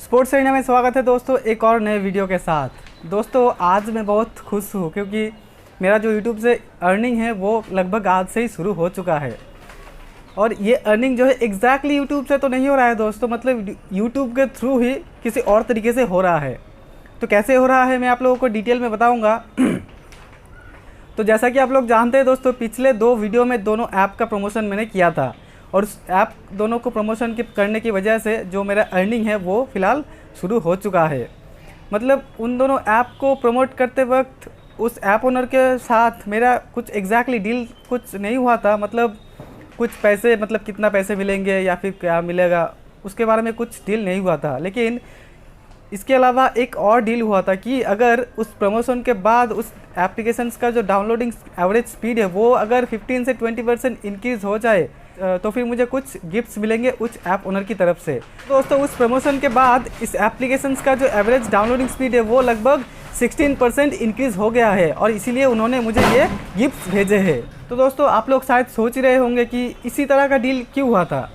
Sports arena में स्वागत है दोस्तों एक और नए वीडियो के साथ। दोस्तों आज मैं बहुत खुश हूँ क्योंकि मेरा जो यूट्यूब से अर्निंग है वो लगभग आज से ही शुरू हो चुका है। और ये अर्निंग जो है एग्जैक्टली यूट्यूब से तो नहीं हो रहा है दोस्तों, मतलब यूट्यूब के थ्रू ही किसी और तरीके से हो रहा है। तो कैसे हो रहा है मैं आप लोगों को डिटेल में बताऊँगा। तो जैसा कि आप लोग जानते हैं दोस्तों, पिछले 2 वीडियो में दोनों ऐप का प्रमोशन मैंने किया था और उस ऐप दोनों को प्रमोशन करने की वजह से जो मेरा अर्निंग है वो फ़िलहाल शुरू हो चुका है। मतलब उन दोनों ऐप को प्रमोट करते वक्त उस ऐप ओनर के साथ मेरा कुछ एग्जैक्टली डील कुछ नहीं हुआ था। मतलब कुछ पैसे, मतलब कितना पैसे मिलेंगे या फिर क्या मिलेगा उसके बारे में कुछ डील नहीं हुआ था। लेकिन इसके अलावा एक और डील हुआ था कि अगर उस प्रमोशन के बाद उस एप्लीकेशंस का जो डाउनलोडिंग एवरेज स्पीड है वो अगर 15 से 20% इंक्रीज़ हो जाए तो फिर मुझे कुछ गिफ्ट्स मिलेंगे उस ऐप ओनर की तरफ से। दोस्तों उस प्रमोशन के बाद इस एप्लीकेशंस का जो एवरेज डाउनलोडिंग स्पीड है वो लगभग 16% इंक्रीज़ हो गया है और इसीलिए उन्होंने मुझे ये गिफ्ट्स भेजे हैं। तो दोस्तों आप लोग शायद सोच ही रहे होंगे कि इसी तरह का डील क्यों हुआ था।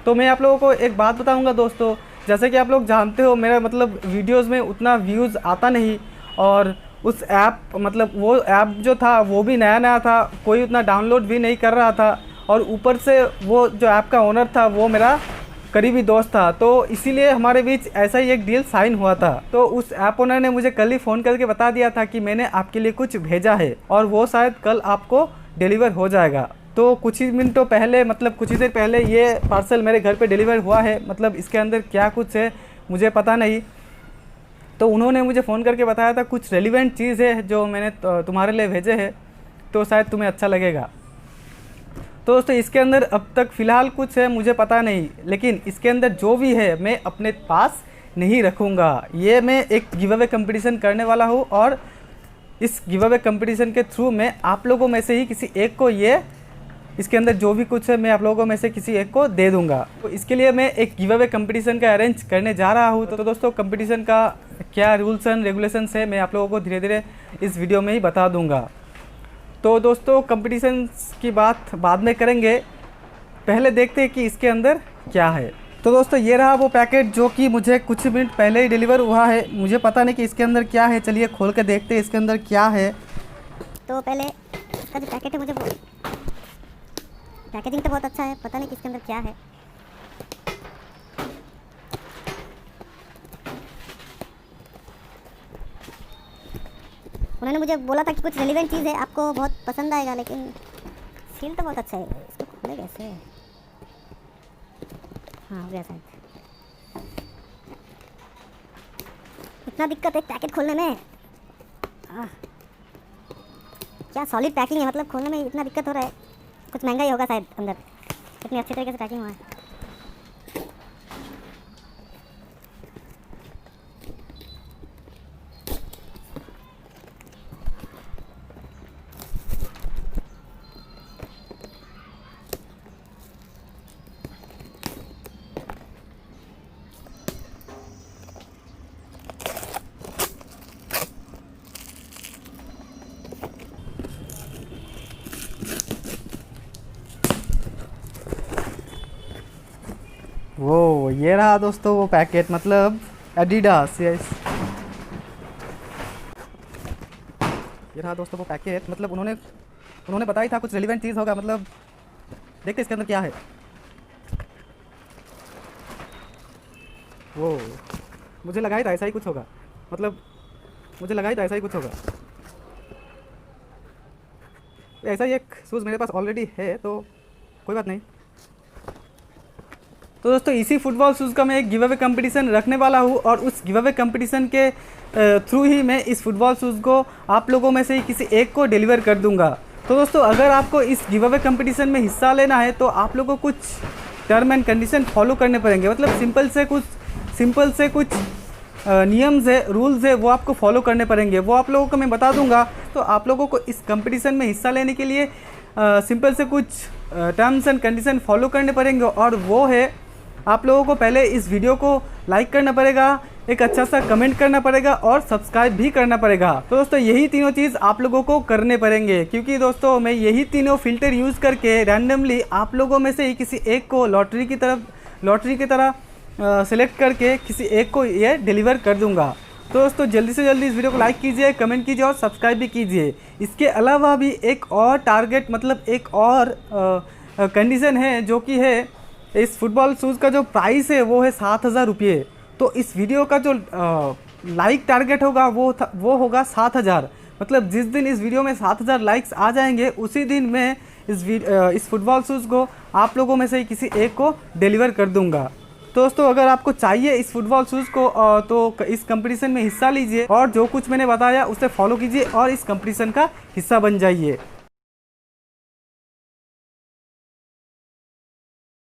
तो मैं आप लोगों को एक बात बताऊँगा दोस्तों, जैसे कि आप लोग जानते हो मेरा मतलब वीडियोज़ में उतना व्यूज़ आता नहीं और उस ऐप मतलब वो ऐप जो था वो भी नया था, कोई उतना डाउनलोड भी नहीं कर रहा था और ऊपर से वो जो ऐप का ओनर था वो मेरा करीबी दोस्त था। तो इसीलिए हमारे बीच ऐसा ही एक डील साइन हुआ था। तो उस ऐप ओनर ने मुझे कल ही फ़ोन करके बता दिया था कि मैंने आपके लिए कुछ भेजा है और वो शायद कल आपको डिलीवर हो जाएगा। तो कुछ ही मिनटों पहले, मतलब कुछ ही देर पहले ये पार्सल मेरे घर पे डिलीवर हुआ है। मतलब इसके अंदर क्या कुछ है मुझे पता नहीं। तो उन्होंने मुझे फ़ोन करके बताया था कुछ रेलिवेंट चीज़ है जो मैंने तुम्हारे लिए भेजे है, तो शायद तुम्हें अच्छा लगेगा। तो दोस्तों इसके अंदर अब तक फ़िलहाल कुछ है मुझे पता नहीं, लेकिन इसके अंदर जो भी है मैं अपने पास नहीं रखूँगा। ये मैं एक गिव अवे कंपटीशन करने वाला हूँ और इस गिव अवे कंपटीशन के थ्रू मैं आप लोगों में से ही किसी एक को ये इसके अंदर जो भी कुछ है मैं आप लोगों में से किसी एक को दे दूंगा। तो इसके लिए मैं एक गिव अवे कंपटीशन का अरेंज करने जा रहा हूँ। तो दोस्तों कंपटीशन का क्या रूल्स एंड रेगुलेशंस है मैं आप लोगों को धीरे धीरे इस वीडियो में ही बता दूंगा। तो दोस्तों कंपटीशन की बात बाद में करेंगे, पहले देखते हैं कि इसके अंदर क्या है। तो दोस्तों ये रहा वो पैकेट जो कि मुझे कुछ मिनट पहले ही डिलीवर हुआ है। मुझे पता नहीं कि इसके अंदर क्या है, चलिए खोल के देखते हैं इसके अंदर क्या है। तो पहले इसका जो पैकेट है, मुझे पैकेजिंग तो बहुत अच्छा है, पता नहीं कि इसके अंदर क्या है। उन्होंने मुझे बोला था कि कुछ रेलिवेंट चीज़ है, आपको बहुत पसंद आएगा, लेकिन सील तो बहुत अच्छा है। इसको खोले कैसे? हाँ हो गया शायद। इतना दिक्कत है पैकेट खोलने में। क्या सॉलिड पैकिंग है, मतलब खोलने में इतना दिक्कत हो रहा है। कुछ महंगा ही होगा शायद अंदर, इतनी अच्छी तरीके से पैकिंग हुआ है। वो ये रहा दोस्तों वो पैकेट, मतलब एडिडास। ये रहा दोस्तों वो पैकेट, मतलब उन्होंने बताया था कुछ रेलिवेंट चीज़ होगा। मतलब देखते इसके अंदर क्या है। वो मुझे लगा ही था ऐसा ही कुछ होगा, मतलब मुझे लगा ही था ऐसा ही कुछ होगा। ऐसा ही एक शूज़ मेरे पास ऑलरेडी है तो कोई बात नहीं। तो दोस्तों इसी फुटबॉल शूज़ का मैं एक गिव अवे कंपटीशन रखने वाला हूँ और उस गिव अवे कंपटीशन के थ्रू ही मैं इस फुटबॉल शूज़ को आप लोगों में से ही किसी एक को डिलीवर कर दूंगा। तो दोस्तों अगर आपको इस गिव अवे कंपटीशन में हिस्सा लेना है तो आप लोगों को कुछ टर्म एंड कंडीशन फॉलो करने पड़ेंगे। मतलब सिंपल से कुछ नियम्स है, रूल्स है, वो आपको फॉलो करने पड़ेंगे। वो आप लोगों को मैं बता दूंगा। तो आप लोगों को इस कंपटीशन में हिस्सा लेने के लिए सिंपल से कुछ टर्म्स एंड कंडीशन फॉलो करने पड़ेंगे और वो है आप लोगों को पहले इस वीडियो को लाइक करना पड़ेगा, एक अच्छा सा कमेंट करना पड़ेगा और सब्सक्राइब भी करना पड़ेगा। तो दोस्तों यही तीनों चीज़ आप लोगों को करने पड़ेंगे, क्योंकि दोस्तों मैं यही तीनों फिल्टर यूज़ करके रैंडमली आप लोगों में से ही किसी एक को लॉटरी की तरह सेलेक्ट करके किसी एक को ये डिलीवर कर दूंगा। तो दोस्तों जल्दी से जल्दी इस वीडियो को लाइक कीजिए, कमेंट कीजिए और सब्सक्राइब भी कीजिए। इसके अलावा भी एक और टारगेट मतलब एक और कंडीशन है जो कि है इस फुटबॉल शूज़ का जो प्राइस है वो है 7,000 रुपये। तो इस वीडियो का जो लाइक टारगेट होगा वो होगा 7,000। मतलब जिस दिन इस वीडियो में 7,000 लाइक्स आ जाएंगे उसी दिन मैं इस फुटबॉल शूज़ को आप लोगों में से ही किसी एक को डिलीवर कर दूंगा। तो दोस्तों अगर आपको चाहिए इस फुटबॉल शूज़ को तो इस कंपटीशन में हिस्सा लीजिए और जो कुछ मैंने बताया उसे फॉलो कीजिए और इस कंपटीशन का हिस्सा बन जाइए।